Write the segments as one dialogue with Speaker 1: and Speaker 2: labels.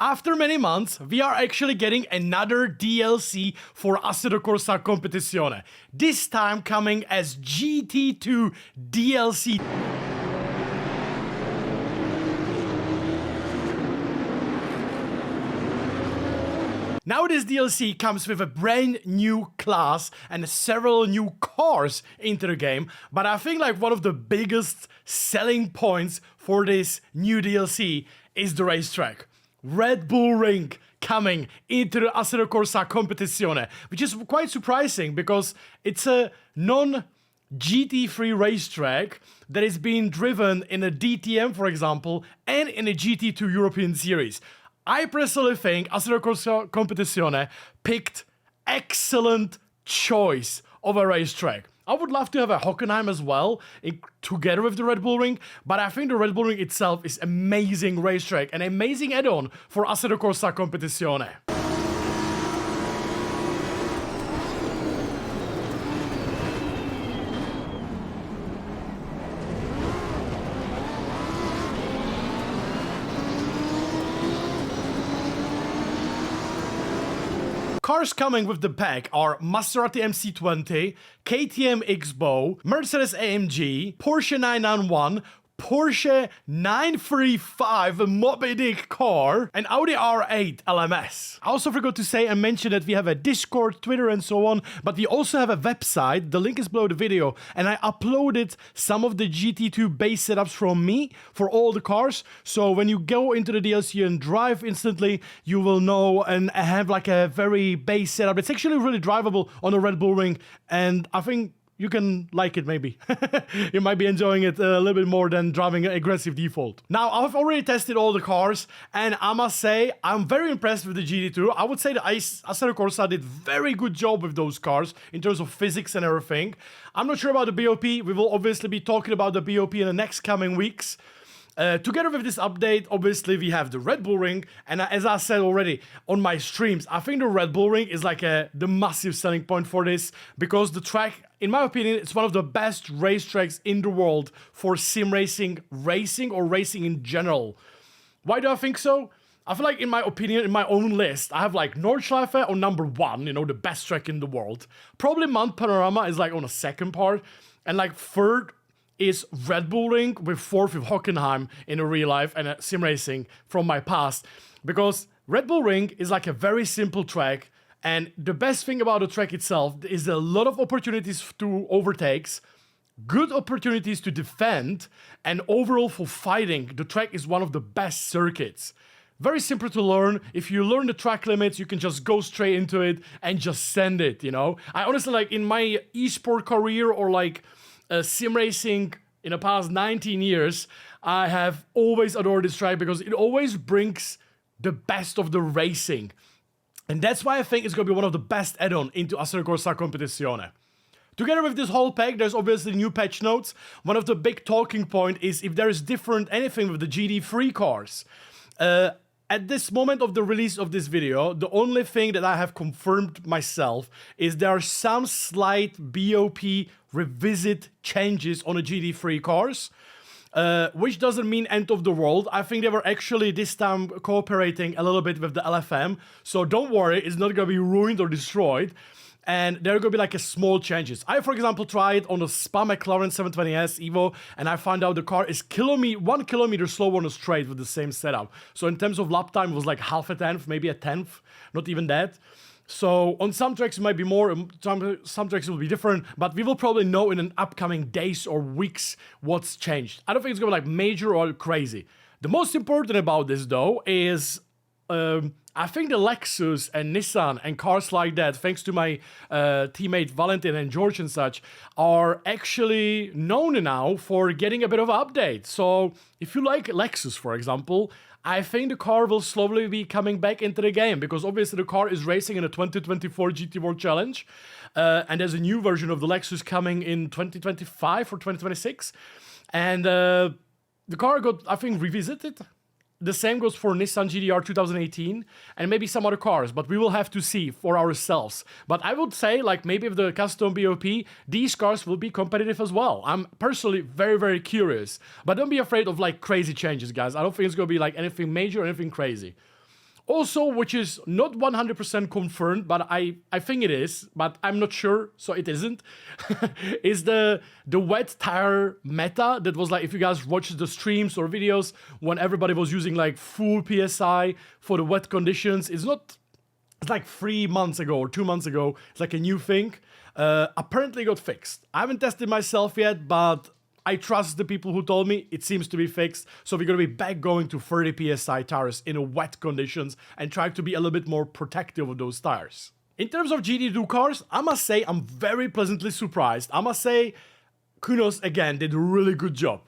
Speaker 1: After many months, we are actually getting another DLC for Assetto Corsa Competizione. This time coming as GT2 DLC. Now this DLC comes with a brand new class and several new cars into the game, but I think like one of the biggest selling points for this new DLC is the racetrack. Red Bull Ring coming into the Assetto Corsa Competizione, which is quite surprising because it's a non-GT3 racetrack that is being driven in a DTM, for example, and in a GT2 European Series. I personally think Assetto Corsa Competizione picked excellent choice of a racetrack. I would love to have a Hockenheim as well, together with the Red Bull Ring, but I think the Red Bull Ring itself is amazing racetrack, an amazing add-on for Assetto Corsa Competizione. Cars coming with the pack are Maserati MC20, KTM X-Bow, Mercedes-AMG, Porsche 991, Porsche 935 Moby Dick car, and Audi R8 LMS. I also forgot to say and mention that we have a Discord, Twitter and so on, but we also have a website, the link is below the video, and I uploaded some of the GT2 base setups from me for all the cars, so when you go into the DLC and drive instantly, you will know and have like a very base setup. It's actually really drivable on the Red Bull Ring, and I think you can like it maybe. You might be enjoying it a little bit more than driving an aggressive default. Now, I've already tested all the cars, and I must say, I'm very impressed with the GT2. I would say that Assetto Corsa did very good job with those cars in terms of physics and everything. I'm not sure about the BOP. We will obviously be talking about the BOP in the next coming weeks. Together with this update, obviously we have the Red Bull Ring, and as I said already on my streams, I think the Red Bull Ring is like the massive selling point for this, because the track, in my opinion, it's one of the best racetracks in the world for sim racing or racing in general. Why do I think so? I feel like, in my opinion, in my own list, I have like Nordschleife on number 1, you know, the best track in the world. Probably Mount Panorama is like on the second part, and like third is Red Bull Ring, with 4th with Hockenheim in a real life and a sim racing from my past. Because Red Bull Ring is like a very simple track, and the best thing about the track itself is a lot of opportunities to overtakes, good opportunities to defend, and overall for fighting, the track is one of the best circuits. Very simple to learn. If you learn the track limits, you can just go straight into it and just send it, you know? I honestly, like, in my esport career or like sim racing in the past 19 years, I have always adored this track because it always brings the best of the racing. And that's why I think it's going to be one of the best add-on into Assetto Corsa Competizione. Together with this whole pack, there's obviously new patch notes. One of the big talking points is if there is different anything with the GT3 cars. At this moment of the release of this video, the only thing that I have confirmed myself is there are some slight BOP revisit changes on the GT3 cars, which doesn't mean end of the world. I think they were actually this time cooperating a little bit with the LFM, so don't worry, it's not going to be ruined or destroyed. And there are going to be like a small changes. I, for example, tried on the Spa McLaren 720S Evo, and I found out the car is 1 kilometer slower on the straight with the same setup. So in terms of lap time, it was like half a tenth, maybe a tenth, not even that. So on some tracks it might be more, some tracks will be different, but we will probably know in an upcoming days or weeks what's changed. I don't think it's going to be like major or crazy. The most important about this though is I think the Lexus and Nissan and cars like that, thanks to my teammate Valentin and George and such, are actually known now for getting a bit of an update. So if you like Lexus, for example, I think the car will slowly be coming back into the game, because obviously the car is racing in the 2024 GT World Challenge, and there's a new version of the Lexus coming in 2025 or 2026, and the car got, I think, revisited. The same goes for Nissan GDR 2018 and maybe some other cars, but we will have to see for ourselves. But I would say, like, maybe with the custom BOP, these cars will be competitive as well. I'm personally very, very curious. But don't be afraid of, like, crazy changes, guys. I don't think it's going to be, like, anything major or anything crazy. Also, which is not 100% confirmed, but I think it is, but I'm not sure, so it isn't, is the wet tire meta that was like, if you guys watched the streams or videos when everybody was using like full PSI for the wet conditions, it's like 3 months ago or 2 months ago, it's like a new thing, apparently got fixed. I haven't tested myself yet, but I trust the people who told me it seems to be fixed, so we're gonna be back going to 30 PSI tires in wet conditions and try to be a little bit more protective of those tires. In terms of GT2 cars, I must say I'm very pleasantly surprised. I must say Kunos again did a really good job.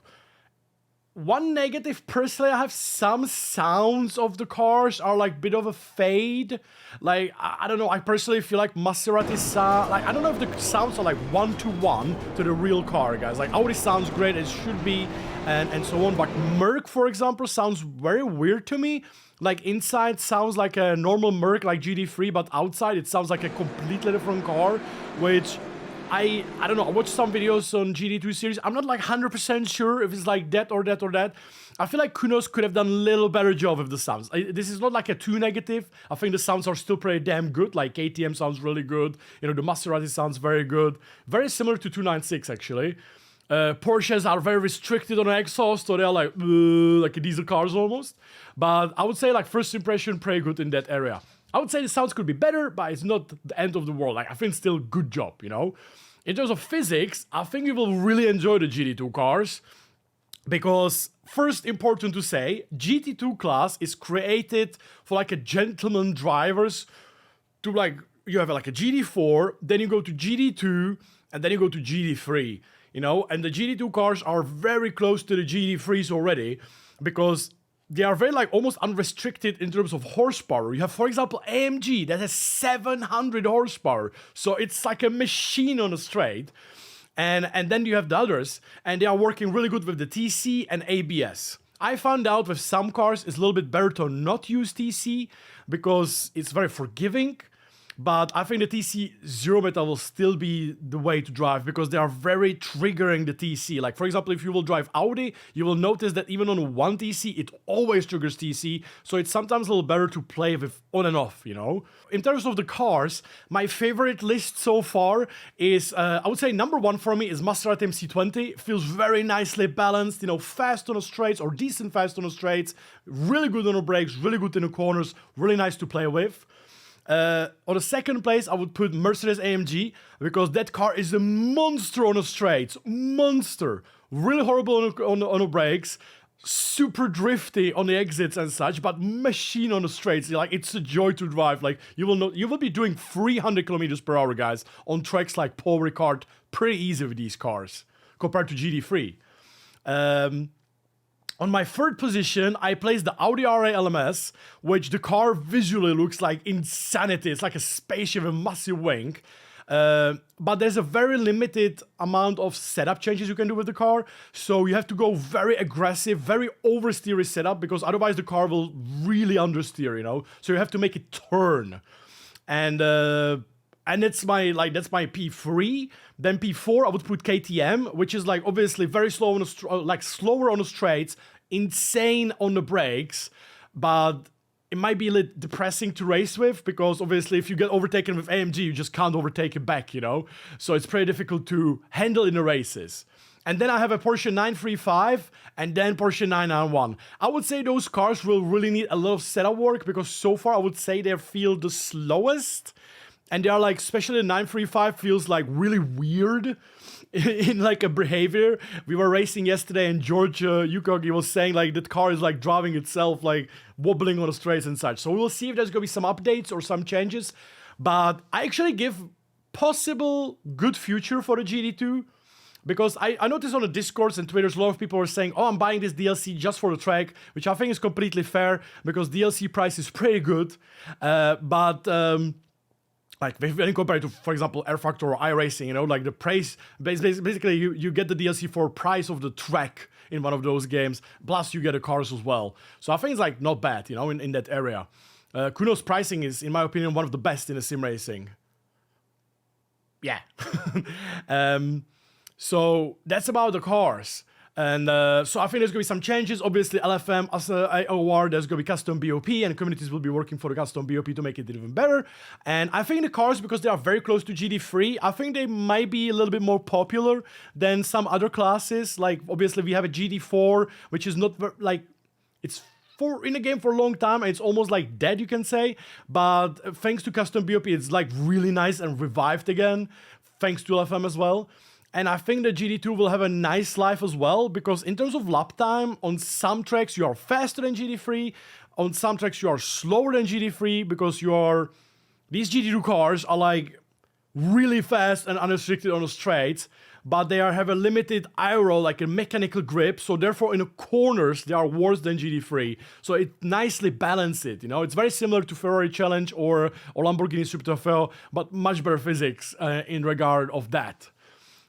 Speaker 1: One negative, personally, I have some sounds of the cars are like a bit of a fade. Like, I don't know, I personally feel like Maserati sound, like, I don't know if the sounds are like 1-to-1 to the real car, guys. Like, Audi sounds great, it should be, and so on. But Merc, for example, sounds very weird to me. Like, inside sounds like a normal Merc, like GT3, but outside it sounds like a completely different car, which I don't know, I watched some videos on GT2 series. I'm not like 100% sure if it's like that or that or that. I feel like Kunos could have done a little better job with the sounds. This is not like a too negative. I think the sounds are still pretty damn good. Like KTM sounds really good. You know, the Maserati sounds very good. Very similar to 296 actually. Porsches are very restricted on exhaust, so they're like diesel cars almost. But I would say like first impression, pretty good in that area. I would say the sounds could be better, but it's not the end of the world. Like, I think still good job, you know? In terms of physics, I think you will really enjoy the GT2 cars. Because, first important to say, GT2 class is created for like a gentleman drivers to like, you have like a GT4, then you go to GT2, and then you go to GT3, you know? And the GT2 cars are very close to the GT3s already, because they are very like almost unrestricted in terms of horsepower. You have, for example, AMG that has 700 horsepower. So it's like a machine on a straight. And then you have the others, and they are working really good with the TC and ABS. I found out with some cars it's a little bit better to not use TC because it's very forgiving. But I think the TC Zero Meta will still be the way to drive because they are very triggering the TC. Like, for example, if you will drive Audi, you will notice that even on one TC, it always triggers TC. So it's sometimes a little better to play with on and off, you know? In terms of the cars, my favorite list so far is, I would say number one for me is Maserati MC20. Feels very nicely balanced, you know, fast on the straights or decent fast on the straights. Really good on the brakes, really good in the corners, really nice to play with. On the second place, I would put Mercedes AMG because that car is a monster on the straights. Monster. Really horrible on the brakes. Super drifty on the exits and such, but machine on the straights. Like, it's a joy to drive. Like, you will be doing 300 kilometers per hour, guys, on tracks like Paul Ricard. Pretty easy with these cars compared to GT3. On my third position, I placed the Audi R8 LMS, which the car visually looks like insanity. It's like a spaceship, a massive wing. But there's a very limited amount of setup changes you can do with the car. So you have to go very aggressive, very oversteery setup, because otherwise the car will really understeer, you know? So you have to make it turn. And that's my P3. Then P4, I would put KTM, which is like obviously very slow on the slower on the straights, insane on the brakes, but it might be a little depressing to race with because obviously if you get overtaken with AMG, you just can't overtake it back, you know? So it's pretty difficult to handle in the races. And then I have a Porsche 935 and then Porsche 991. I would say those cars will really need a lot of setup work because so far I would say they feel the slowest. And they are like, especially the 935 feels like really weird in like a behavior. We were racing yesterday and George Yukogi was saying like that car is like driving itself, like wobbling on the straights and such. So we'll see if there's gonna be some updates or some changes. But I actually give possible good future for the GT2. Because I noticed on the Discords and Twitters, a lot of people were saying, oh, I'm buying this DLC just for the track, which I think is completely fair because DLC price is pretty good. Like, when compared to, for example, Air Factor or iRacing, you know, like the price, basically you get the DLC for price of the track in one of those games, plus you get the cars as well. So I think it's like not bad, you know, in that area. Kuno's pricing is, in my opinion, one of the best in the sim racing. Yeah. So that's about the cars. And so I think there's going to be some changes. Obviously, LFM as AOR, there's going to be custom BOP, and communities will be working for the custom BOP to make it even better. And I think the cars, because they are very close to GT3, I think they might be a little bit more popular than some other classes. Like, obviously, we have a GT4, which is not like, it's in the game for a long time, and it's almost like dead, you can say. But thanks to custom BOP, it's like really nice and revived again, thanks to LFM as well. And I think the GT2 will have a nice life as well, because in terms of lap time, on some tracks you are faster than GT3, on some tracks you are slower than GT3, because these GT2 cars are like really fast and unrestricted on the straights, but they have a limited aero, like a mechanical grip, so therefore in the corners they are worse than GT3. So it nicely balances it, you know. It's very similar to Ferrari Challenge or Lamborghini Super Trofeo, but much better physics in regard of that.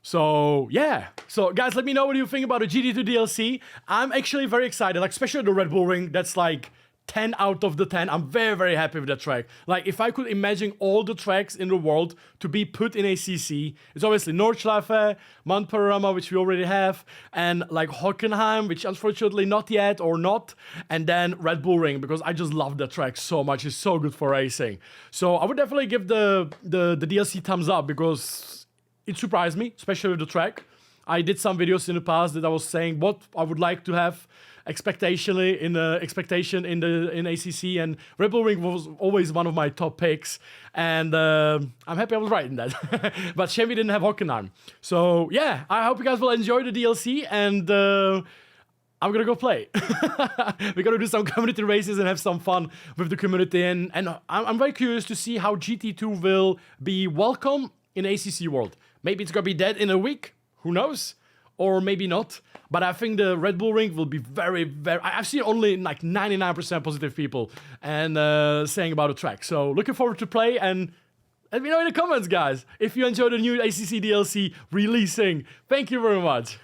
Speaker 1: So, yeah. So, guys, let me know what you think about the GT2 DLC. I'm actually very excited, like, especially the Red Bull Ring. That's, like, 10 out of the 10. I'm very, very happy with that track. Like, if I could imagine all the tracks in the world to be put in ACC, it's obviously Nordschleife, Mount Panorama, which we already have, and, like, Hockenheim, which unfortunately not yet or not, and then Red Bull Ring, because I just love that track so much. It's so good for racing. So, I would definitely give the DLC thumbs up, because it surprised me, especially with the track. I did some videos in the past that I was saying what I would like to have expectation in ACC, and Red Bull Ring was always one of my top picks, and I'm happy I was right in that. But shame we didn't have Hockenheim. So yeah, I hope you guys will enjoy the DLC, and I'm gonna go play. We're gonna do some community races and have some fun with the community, and I'm very curious to see how GT2 will be welcome in ACC world. Maybe it's gonna be dead in a week, who knows? Or maybe not. But I think the Red Bull Ring will be very, very... I've seen only like 99% positive people and saying about the track. So looking forward to play, and let me know in the comments, guys, if you enjoyed the new ACC DLC releasing. Thank you very much.